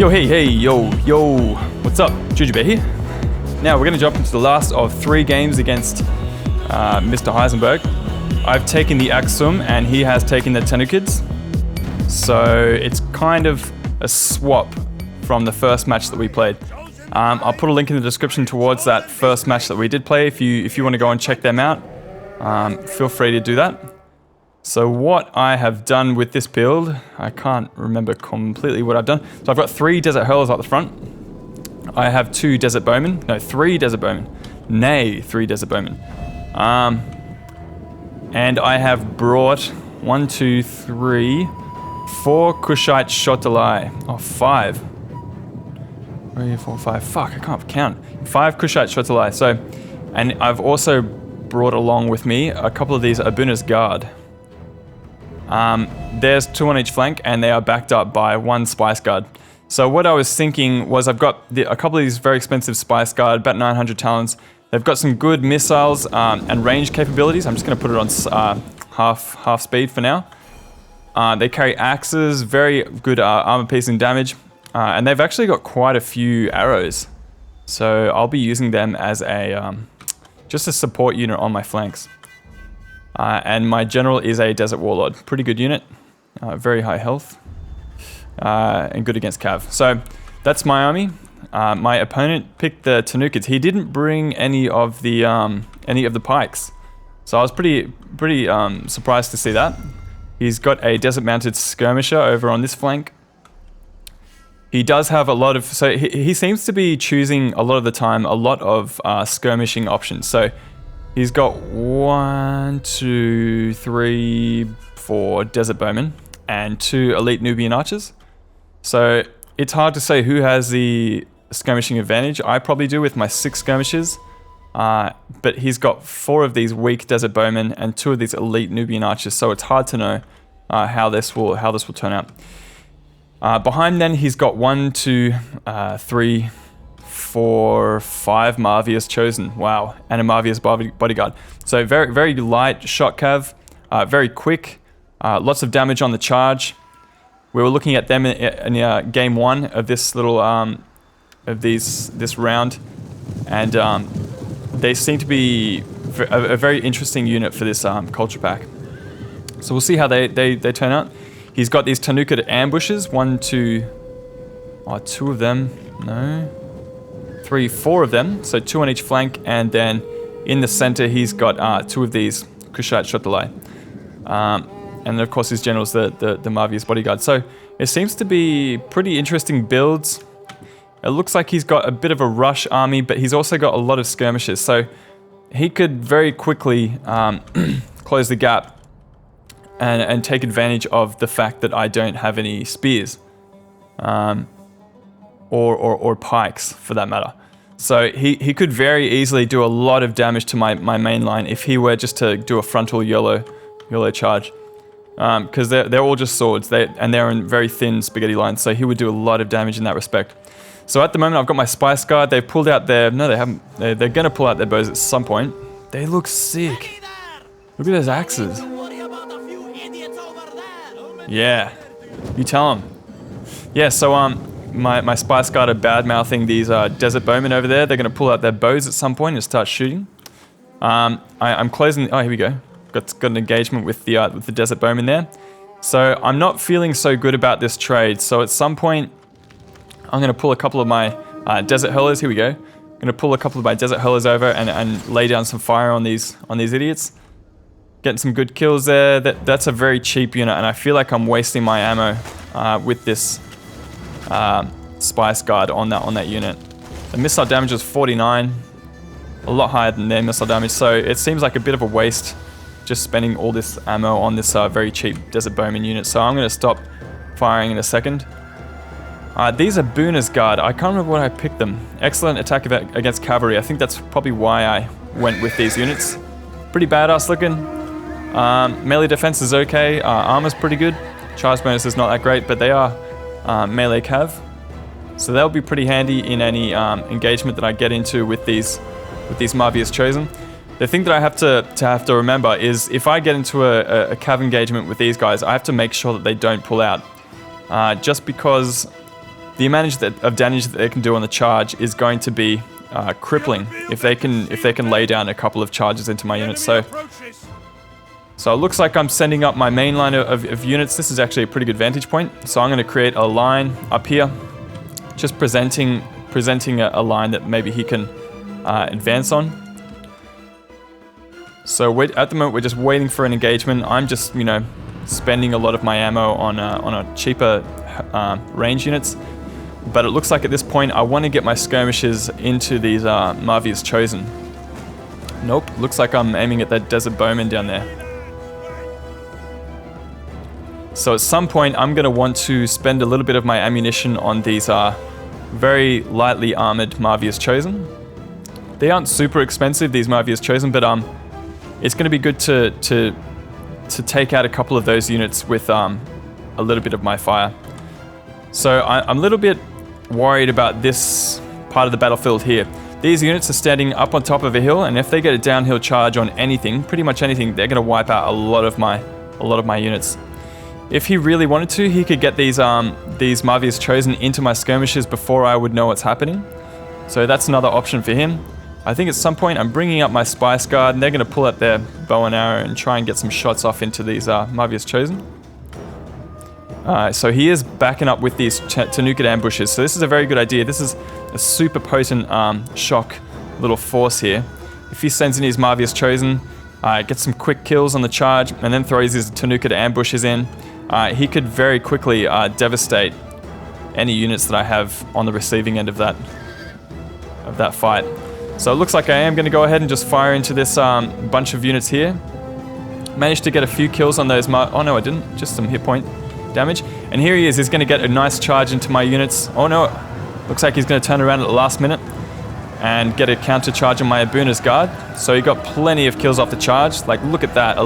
Yo, hey, yo, what's up? Jujubear here. Now we're going to jump into the last of 3 games against Mr. Heisenberg. I've taken the Aksum and he has taken the Tanukhids. So it's kind of a swap from the first match that we played. I'll put a link in the description towards that first match that we did play if you want to go and check them out. Feel free to do that. So what I have done with this build, I can't remember completely what I've done. So I've got 3 Desert Hurlers up the front. I have 2 Desert Bowmen. No, 3 Desert Bowmen. Nay, 3 Desert Bowmen. And I have brought 1, 2, 3, 4 Kushite Shotalai. Oh, 5. 3, 4, 5. Fuck, I can't count. 5 Kushite Shotalai. So, and I've also brought along with me a couple of these Abuna's Guard. There's 2 on each flank and they are backed up by 1 Spice Guard. So what I was thinking was I've got a couple of these very expensive Spice Guard, about 900 talents. They've got some good missiles and range capabilities. I'm just going to put it on half speed for now. They carry axes, very good armor piercing damage, and they've actually got quite a few arrows. So I'll be using them as a just a support unit on my flanks. And my general is a Desert Warlord. Pretty good unit, very high health, and good against Cav. So that's my army. My opponent picked the Tanukhids. He didn't bring any of the pikes, so I was pretty surprised to see that. He's got a Desert Mounted Skirmisher over on this flank. He does have a lot of, so he seems to be choosing a lot of the time a lot of skirmishing options. So he's got 1, 2, 3, 4 Desert Bowmen and 2 Elite Nubian Archers. So it's hard to say who has the skirmishing advantage. I probably do with my 6 Skirmishers, but he's got 4 of these weak Desert Bowmen and 2 of these Elite Nubian Archers. So it's hard to know how this will turn out. Behind then he's got 1, 2, 3, 4, 5 Marvias chosen. Wow, and a Marvias bodyguard. So very light shot cav, very quick, lots of damage on the charge. We were looking at them in game 1 of this little this round, and they seem to be a very interesting unit for this culture pack. So we'll see how they turn out. He's got these Tanukhid ambushes. 1, 2, 2 of them. No. 3, 4 of them, so 2 on each flank, and then in the center he's got 2 of these Kushite Shotalai. And of course his general's the Marvias bodyguard. So it seems to be pretty interesting builds. It looks like he's got a bit of a rush army, but he's also got a lot of skirmishes. So he could very quickly close the gap and take advantage of the fact that I don't have any spears. Or pikes, for that matter. So he could very easily do a lot of damage to my main line if he were just to do a frontal YOLO charge. Because they're all just swords, and they're in very thin spaghetti lines, so he would do a lot of damage in that respect. So at the moment I've got my Spice Guard. They've pulled out their... No, they haven't. They're going to pull out their bows at some point. They look sick. Look at those axes. Yeah. You tell them. Yeah, so my Spice Guard are bad-mouthing these Desert Bowmen over there. They're going to pull out their bows at some point and start shooting. I'm closing... Oh, here we go. Got an engagement with the Desert Bowmen there. So I'm not feeling so good about this trade. So at some point, I'm going to pull a couple of my Desert Hurlers. Here we go. I'm going to pull a couple of my Desert Hurlers over and lay down some fire on these idiots. Getting some good kills there. That's a very cheap unit, and I feel like I'm wasting my ammo with this Spice Guard on that unit. The missile damage is 49, a lot higher than their missile damage, so it seems like a bit of a waste just spending all this ammo on this very cheap Desert Bowman unit. So I'm going to stop firing in a second. These are Booner's Guard. I can't remember what I picked them. Excellent attack against cavalry. I think that's probably why I went with these units. Pretty badass looking. Melee defense is okay. Armor's pretty good. Charge bonus is not that great, but they are melee cav. So they'll be pretty handy in any engagement that I get into with these Marvias chosen. The thing that I have to remember is if I get into a cav engagement with these guys, I have to make sure that they don't pull out. Just because the amount of damage that they can do on the charge is going to be crippling if they can lay down a couple of charges into my units. So it looks like I'm sending up my main line of units. This is actually a pretty good vantage point. So I'm going to create a line up here, just presenting a line that maybe he can advance on. So at the moment we're just waiting for an engagement. I'm just, you know, spending a lot of my ammo on a cheaper range units. But it looks like at this point I want to get my skirmishers into these Marvia's Chosen. Nope, looks like I'm aiming at that Desert Bowman down there. So at some point I'm going to want to spend a little bit of my ammunition on these very lightly armored Marvia's Chosen. They aren't super expensive, these Marvia's Chosen, but it's going to be good to take out a couple of those units with a little bit of my fire. So I'm a little bit worried about this part of the battlefield here. These units are standing up on top of a hill, and if they get a downhill charge on anything, pretty much anything, they're going to wipe out a lot of my units. If he really wanted to, he could get these Marvia's Chosen into my skirmishers before I would know what's happening. So that's another option for him. I think at some point I'm bringing up my Spice Guard, and they're going to pull out their bow and arrow and try and get some shots off into these Marvia's Chosen. So he is backing up with these Tanukid ambushes. So this is a very good idea. This is a super potent shock little force here. If he sends in his Marvia's Chosen, gets some quick kills on the charge, and then throws his Tanukid ambushes in, he could very quickly devastate any units that I have on the receiving end of that fight. So it looks like I am going to go ahead and just fire into this bunch of units here. Managed to get a few kills on those. Oh no, I didn't. Just some hit point damage. And here he is. He's going to get a nice charge into my units. Oh no. Looks like he's going to turn around at the last minute and get a counter charge on my Abuna's Guard. So he got plenty of kills off the charge. Like, look at that.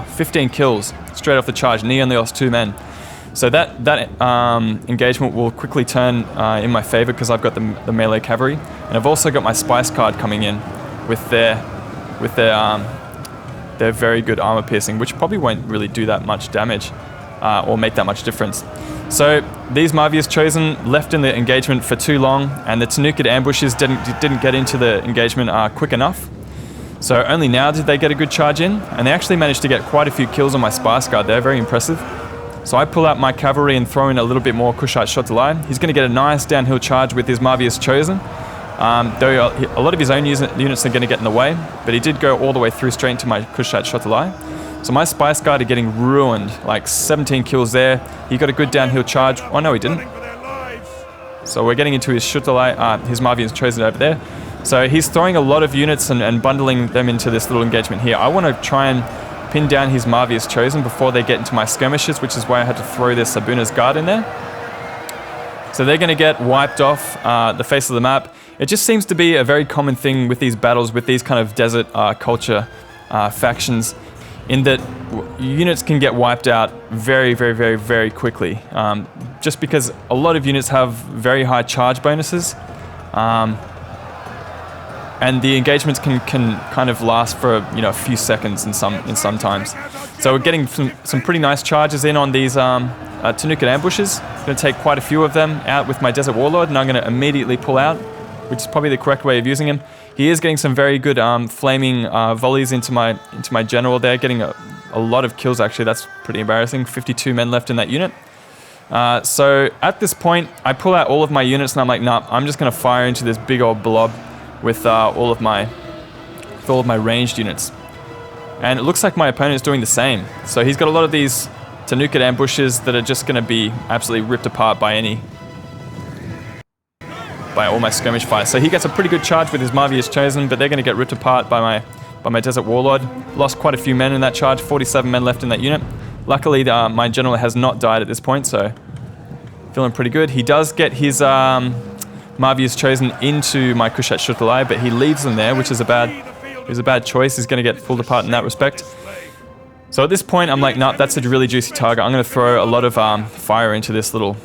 15 kills straight off the charge. And he only lost 2 men. So that engagement will quickly turn in my favor because I've got the melee cavalry. And I've also got my Spice Guard coming in with their very good armor piercing, which probably won't really do that much damage or make that much difference. So these Marvia's Chosen left in the engagement for too long, and the Tanukid ambushes didn't get into the engagement quick enough. So only now did they get a good charge in, and they actually managed to get quite a few kills on my Spice Guard. They're very impressive. So I pull out my cavalry and throw in a little bit more Kushite shot to line. He's going to get a nice downhill charge with his Marvia's Chosen. Though a lot of his own units are going to get in the way, but he did go all the way through straight into my Kushite shot to line. So my Spice Guard are getting ruined, like 17 kills there. He got a good downhill charge. Oh no, he didn't. So we're getting into his Shutalai, his Marvia's Chosen over there. So he's throwing a lot of units and bundling them into this little engagement here. I want to try and pin down his Marvia's Chosen before they get into my skirmishers, which is why I had to throw this Abuna's Guard in there. So they're going to get wiped off the face of the map. It just seems to be a very common thing with these battles, with these kind of desert culture factions, in that units can get wiped out very, very, very, very quickly. Just because a lot of units have very high charge bonuses. And the engagements can kind of last for a few seconds in some times. So we're getting some pretty nice charges in on these Tanukid ambushes. I'm going to take quite a few of them out with my Desert Warlord, and I'm going to immediately pull out, which is probably the correct way of using him. He is getting some very good flaming volleys into my general there, getting a lot of kills actually. That's pretty embarrassing. 52 men left in that unit. So at this point, I pull out all of my units, and I'm like, nah, I'm just going to fire into this big old blob with all of my ranged units. And it looks like my opponent is doing the same. So he's got a lot of these Tanukid ambushes that are just going to be absolutely ripped apart by all my skirmish fire. So he gets a pretty good charge with his Marvia's Chosen, but they're going to get ripped apart by my Desert Warlord. Lost quite a few men in that charge, 47 men left in that unit. Luckily, my general has not died at this point, so feeling pretty good. He does get his Marvia's Chosen into my Kushat Shutalai, but he leaves them there, which is a bad choice. He's going to get pulled apart in that respect. So at this point, I'm like, nah, that's a really juicy target. I'm going to throw a lot of fire into this little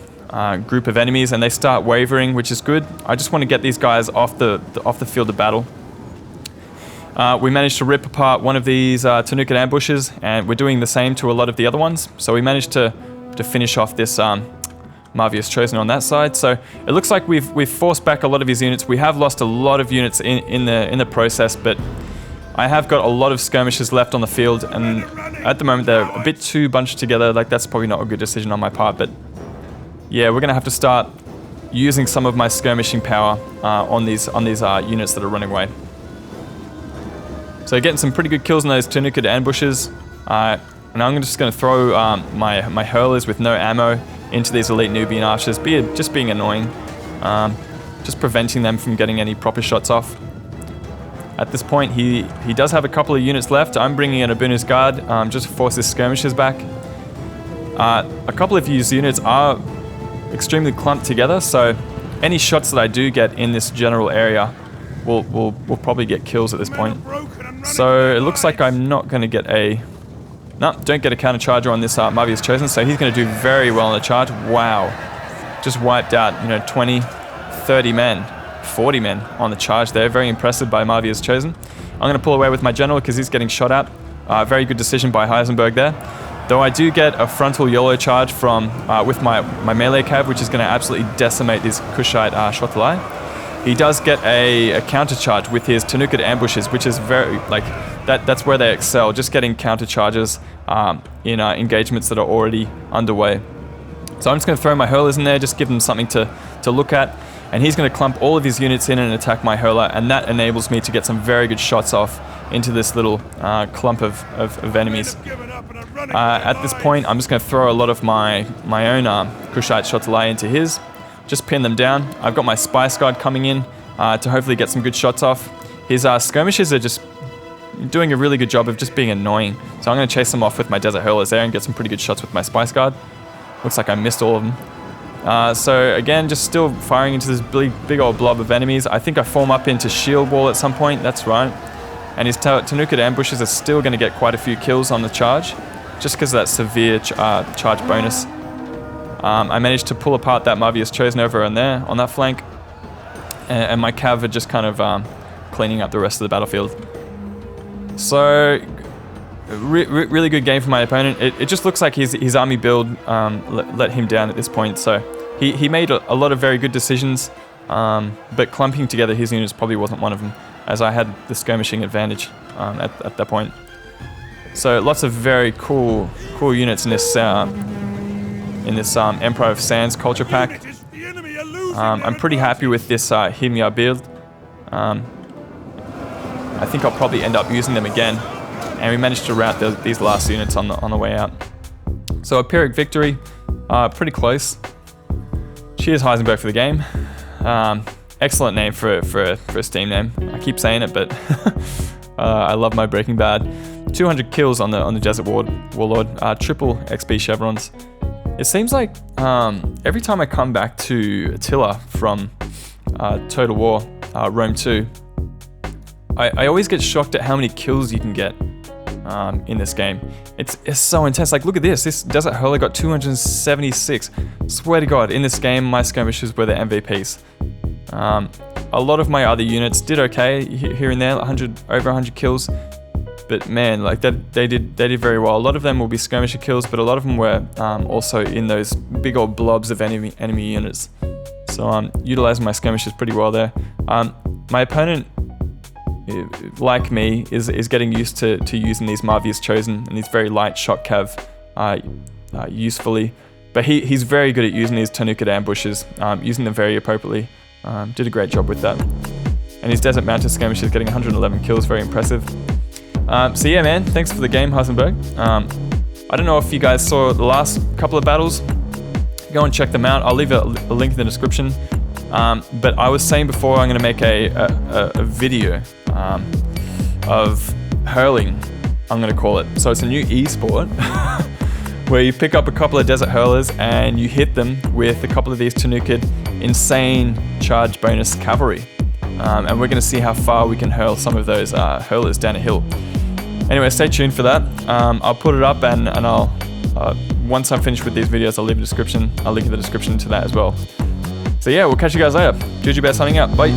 group of enemies, and they start wavering, which is good. I just want to get these guys off the field of battle. We managed to rip apart one of these Tanukid ambushes, and we're doing the same to a lot of the other ones. So we managed to finish off this Marvius Chosen on that side. So it looks like we've forced back a lot of his units. We have lost a lot of units in the process, but I have got a lot of skirmishers left on the field, and at the moment they're a bit too bunched together. Like, that's probably not a good decision on my part, but yeah, we're gonna have to start using some of my skirmishing power on these units that are running away. So getting some pretty good kills on those Tanukhid ambushes. And I'm just going to throw my hurlers with no ammo into these elite Nubian archers, just being annoying, just preventing them from getting any proper shots off. At this point, he does have a couple of units left. I'm bringing in a Abunu's Guard just to force his skirmishers back. A couple of these units are extremely clumped together, so any shots that I do get in this general area will probably get kills at this point. So it looks like I'm not going to get a... No, don't get a counter-charger on this Marvius Chosen, so he's going to do very well on the charge. Wow. Just wiped out, 20, 30 men, 40 men on the charge there. Very impressive by Marvius Chosen. I'm going to pull away with my general because he's getting shot at. Very good decision by Heisenberg there. Though I do get a frontal YOLO charge from with my melee cav, which is going to absolutely decimate these Kushite Shotalai. He does get a counter charge with his Tanukhid ambushes, which is very, that's where they excel, just getting counter charges in engagements that are already underway. So I'm just going to throw my hurlers in there, just give them something to look at, and he's going to clump all of his units in and attack my hurler, and that enables me to get some very good shots off into this little clump of enemies. At this point, I'm just going to throw a lot of my own Kushite Shotalai into his. Just pin them down. I've got my Spice Guard coming in to hopefully get some good shots off. His skirmishers are just doing a really good job of just being annoying. So I'm going to chase them off with my Desert Hurlers there and get some pretty good shots with my Spice Guard. Looks like I missed all of them. So again, just still firing into this big old blob of enemies. I think I form up into Shield Wall at some point. That's right. And his Tanukhid ambushes are still going to get quite a few kills on the charge, just because of that severe charge bonus. I managed to pull apart that Marvius Chosen over on there, on that flank, and my cav are just kind of cleaning up the rest of the battlefield. So, really good game for my opponent. It just looks like his army build let him down at this point, so he made a lot of very good decisions, but clumping together his units probably wasn't one of them, as I had the skirmishing advantage at that point. So lots of very cool units in this Empire of Sands culture pack. I'm pretty happy with this Himyar build. I think I'll probably end up using them again, and we managed to rout these last units on the way out. So a Pyrrhic victory, pretty close. Cheers Heisenberg for the game. Excellent name for a Steam name. I keep saying it, but I love my Breaking Bad. 200 kills on the Desert Warlord, triple XP chevrons. It seems like every time I come back to Attila from Total War, Rome 2, I always get shocked at how many kills you can get in this game. It's so intense. Like, look at this. This Desert Hurler got 276. Swear to God, in this game, my skirmishers were the MVPs. A lot of my other units did okay here and there, over 100 kills. But man, like they did very well. A lot of them will be skirmisher kills, but a lot of them were also in those big old blobs of enemy units. So utilizing my skirmishers pretty well there. My opponent, like me, is getting used to using these Marvius Chosen and these very light shot cav usefully. But he's very good at using these Tanukhid ambushes, using them very appropriately. Did a great job with that. And his Desert Mountain skirmishers getting 111 kills, very impressive. So yeah, man, thanks for the game, Heisenberg. I don't know if you guys saw the last couple of battles. Go and check them out. I'll leave a link in the description. But I was saying before, I'm going to make a video of hurling, I'm going to call it. So it's a new esport where you pick up a couple of Desert Hurlers and you hit them with a couple of these Tanukhid insane charge bonus cavalry. And we're going to see how far we can hurl some of those hurlers down a hill. Anyway, stay tuned for that. I'll put it up and I'll, once I'm finished with these videos, I'll leave a description. I'll link in the description to that as well. So yeah, we'll catch you guys later. Jujubear signing out. Bye.